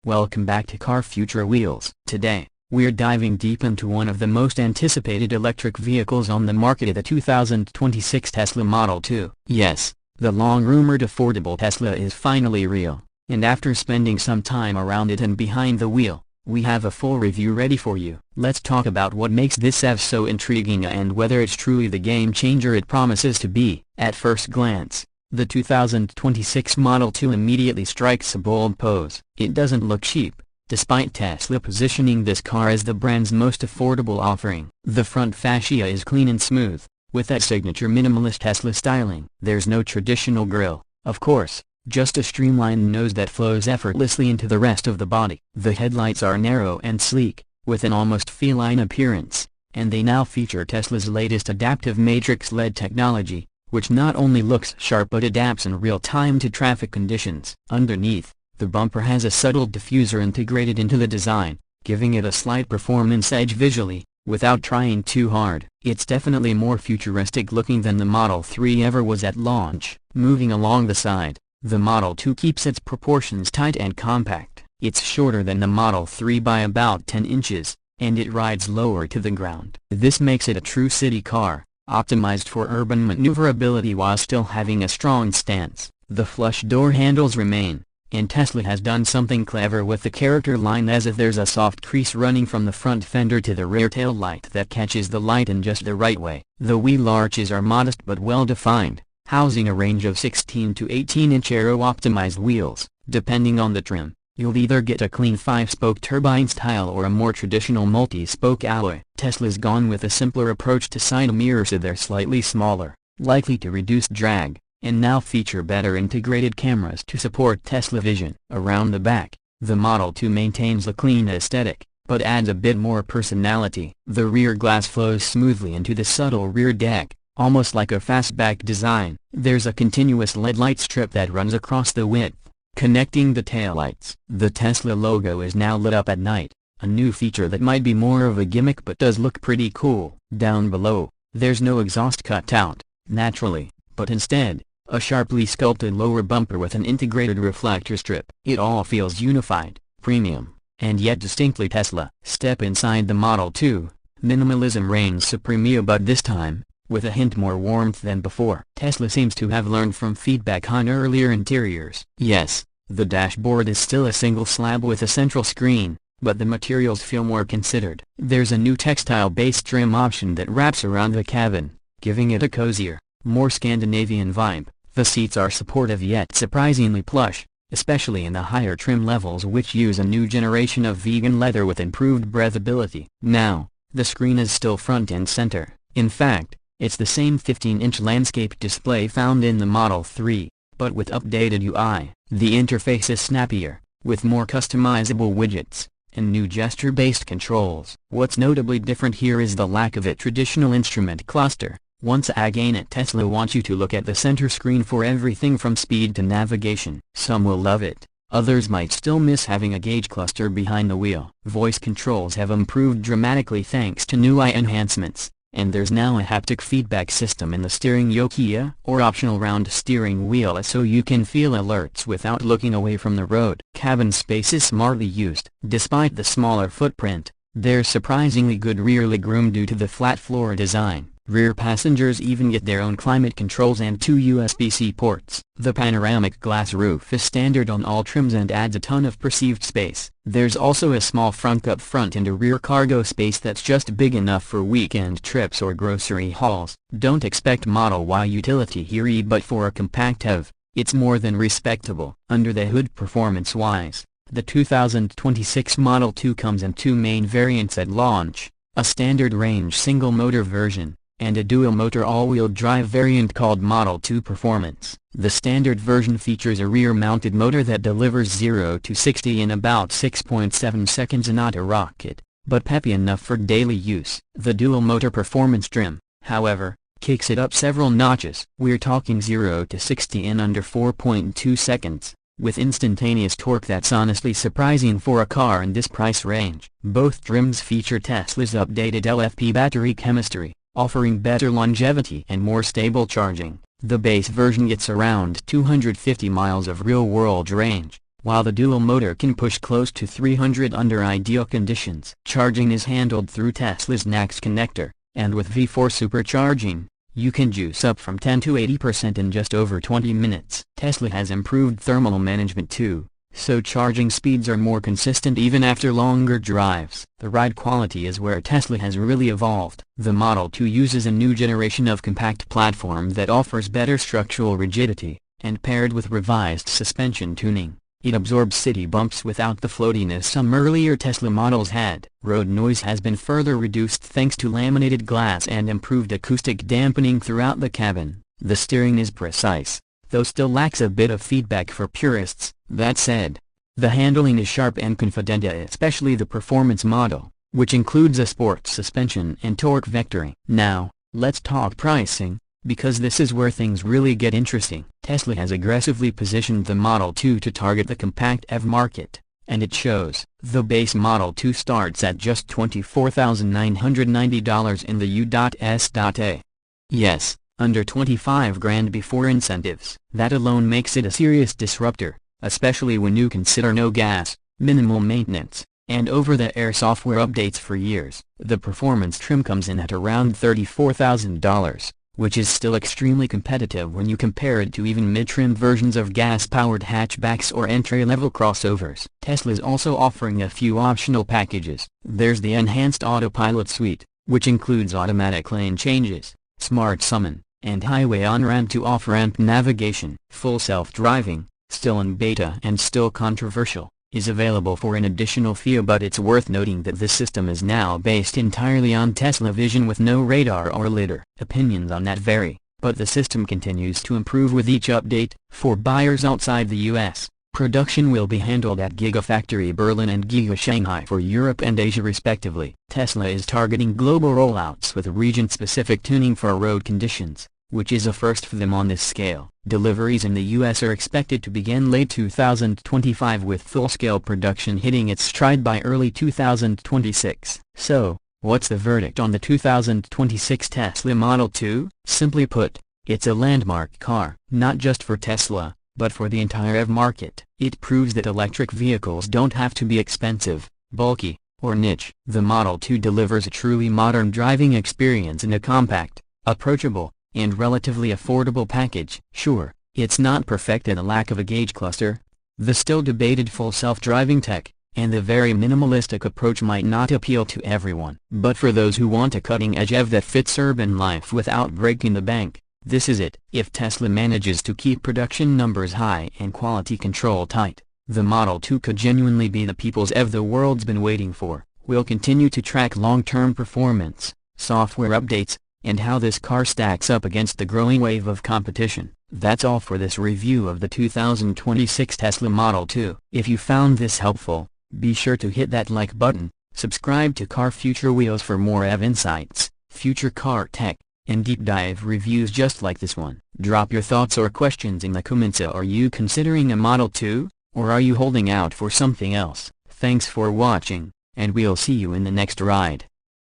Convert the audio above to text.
Welcome back to Car Future Wheels. Today, we're diving deep into one of the most anticipated electric vehicles on the market, the 2026 Tesla Model 2. Yes, the long-rumored affordable Tesla is finally real, and after spending some time around it and behind the wheel, we have a full review ready for you. Let's talk about what makes this EV so intriguing and whether it's truly the game-changer it promises to be. At first glance, the 2026 Model 2 immediately strikes a bold pose. It doesn't look cheap, despite Tesla positioning this car as the brand's most affordable offering. The front fascia is clean and smooth, with that signature minimalist Tesla styling. There's no traditional grille, of course, just a streamlined nose that flows effortlessly into the rest of the body. The headlights are narrow and sleek, with an almost feline appearance, and they now feature Tesla's latest adaptive matrix LED technology, which not only looks sharp but adapts in real time to traffic conditions. Underneath, the bumper has a subtle diffuser integrated into the design, giving it a slight performance edge visually, without trying too hard. It's definitely more futuristic looking than the Model 3 ever was at launch. Moving along the side, the Model 2 keeps its proportions tight and compact. It's shorter than the Model 3 by about 10 inches, and it rides lower to the ground. This makes it a true city car, optimized for urban maneuverability while still having a strong stance. The flush door handles remain, and Tesla has done something clever with the character line, as if there's a soft crease running from the front fender to the rear tail light that catches the light in just the right way. The wheel arches are modest but well defined, housing a range of 16 to 18-inch aero-optimized wheels. Depending on the trim, you'll either get a clean 5-spoke turbine style or a more traditional multi-spoke alloy. Tesla's gone with a simpler approach to side mirrors, so they're slightly smaller, likely to reduce drag, and now feature better integrated cameras to support Tesla Vision. Around the back, the Model 2 maintains a clean aesthetic, but adds a bit more personality. The rear glass flows smoothly into the subtle rear deck, almost like a fastback design. There's a continuous LED light strip that runs across the width, connecting the taillights. The Tesla logo is now lit up at night, a new feature that might be more of a gimmick but does look pretty cool. Down below, there's no exhaust cut out, naturally, but instead, a sharply sculpted lower bumper with an integrated reflector strip. It all feels unified, premium, and yet distinctly Tesla. Step inside the Model 2, minimalism reigns supreme, but this time, with a hint more warmth than before. Tesla seems to have learned from feedback on earlier interiors. Yes, the dashboard is still a single slab with a central screen, but the materials feel more considered. There's a new textile-based trim option that wraps around the cabin, giving it a cozier, more Scandinavian vibe. The seats are supportive yet surprisingly plush, especially in the higher trim levels, which use a new generation of vegan leather with improved breathability. Now, the screen is still front and center. In fact, it's the same 15-inch landscape display found in the Model 3, but with updated UI. The interface is snappier, with more customizable widgets, and new gesture-based controls. What's notably different here is the lack of a traditional instrument cluster. Once again at Tesla wants you to look at the center screen for everything from speed to navigation. Some will love it, others might still miss having a gauge cluster behind the wheel. Voice controls have improved dramatically thanks to new AI enhancements, and there's now a haptic feedback system in the steering yoke or optional round steering wheel, so you can feel alerts without looking away from the road. Cabin space is smartly used. Despite the smaller footprint, there's surprisingly good rear legroom due to the flat floor design. Rear passengers even get their own climate controls and 2 USB-C ports. The panoramic glass roof is standard on all trims and adds a ton of perceived space. There's also a small frunk up front and a rear cargo space that's just big enough for weekend trips or grocery hauls. Don't expect Model Y utility here, but for a compact EV, it's more than respectable. Under the hood performance-wise, the 2026 Model 2 comes in 2 main variants at launch, a standard range single-motor version, and a dual-motor all-wheel drive variant called Model 2 Performance. The standard version features a rear-mounted motor that delivers 0 to 60 in about 6.7 seconds, and not a rocket, but peppy enough for daily use. The dual-motor Performance trim, however, kicks it up several notches. We're talking 0 to 60 in under 4.2 seconds, with instantaneous torque that's honestly surprising for a car in this price range. Both trims feature Tesla's updated LFP battery chemistry, offering better longevity and more stable charging. The base version gets around 250 miles of real-world range, while the dual motor can push close to 300 under ideal conditions. Charging is handled through Tesla's NACS connector, and with V4 supercharging, you can juice up from 10 to 80% in just over 20 minutes. Tesla has improved thermal management too, so charging speeds are more consistent even after longer drives. The ride quality is where Tesla has really evolved. The Model 2 uses a new generation of compact platform that offers better structural rigidity, and paired with revised suspension tuning, it absorbs city bumps without the floatiness some earlier Tesla models had. Road noise has been further reduced thanks to laminated glass and improved acoustic dampening throughout the cabin. The steering is precise, though still lacks a bit of feedback for purists. That said, the handling is sharp and confident, especially the performance model, which includes a sports suspension and torque vectoring. Now, let's talk pricing, because this is where things really get interesting. Tesla has aggressively positioned the Model 2 to target the compact EV market, and it shows. The base Model 2 starts at just $24,990 in the U.S.A. Yes, under 25 grand before incentives. That alone makes it a serious disruptor, especially when you consider no gas, minimal maintenance, and over-the-air software updates for years. The performance trim comes in at around $34,000. Which is still extremely competitive when you compare it to even mid-trim versions of gas-powered hatchbacks or entry-level crossovers. Tesla's also offering a few optional packages. There's the enhanced autopilot suite, which includes automatic lane changes, smart summon, and highway on-ramp to off-ramp navigation. Full self-driving, still in beta and still controversial, is available for an additional fee, but it's worth noting that this system is now based entirely on Tesla Vision with no radar or lidar. Opinions on that vary, but the system continues to improve with each update. For buyers outside the US, production will be handled at Gigafactory Berlin and Giga Shanghai for Europe and Asia respectively. Tesla is targeting global rollouts with region-specific tuning for road conditions, which is a first for them on this scale. Deliveries in the US are expected to begin late 2025 with full-scale production hitting its stride by early 2026. So, what's the verdict on the 2026 Tesla Model 2? Simply put, it's a landmark car, not just for Tesla, but for the entire EV market. It proves that electric vehicles don't have to be expensive, bulky, or niche. The Model 2 delivers a truly modern driving experience in a compact, approachable, and relatively affordable package. Sure, it's not perfect in the lack of a gauge cluster, the still debated full self-driving tech, and the very minimalistic approach might not appeal to everyone. But for those who want a cutting-edge EV that fits urban life without breaking the bank, this is it. If Tesla manages to keep production numbers high and quality control tight, the Model 2 could genuinely be the people's EV the world's been waiting for. We'll continue to track long-term performance, software updates, and how this car stacks up against the growing wave of competition. That's all for this review of the 2026 Tesla Model 2. If you found this helpful, be sure to hit that like button, subscribe to Car Future Wheelz for more EV insights, future car tech, and deep dive reviews just like this one. Drop your thoughts or questions in the comments. Are you considering a Model 2, or are you holding out for something else? Thanks for watching, and we'll see you in the next ride.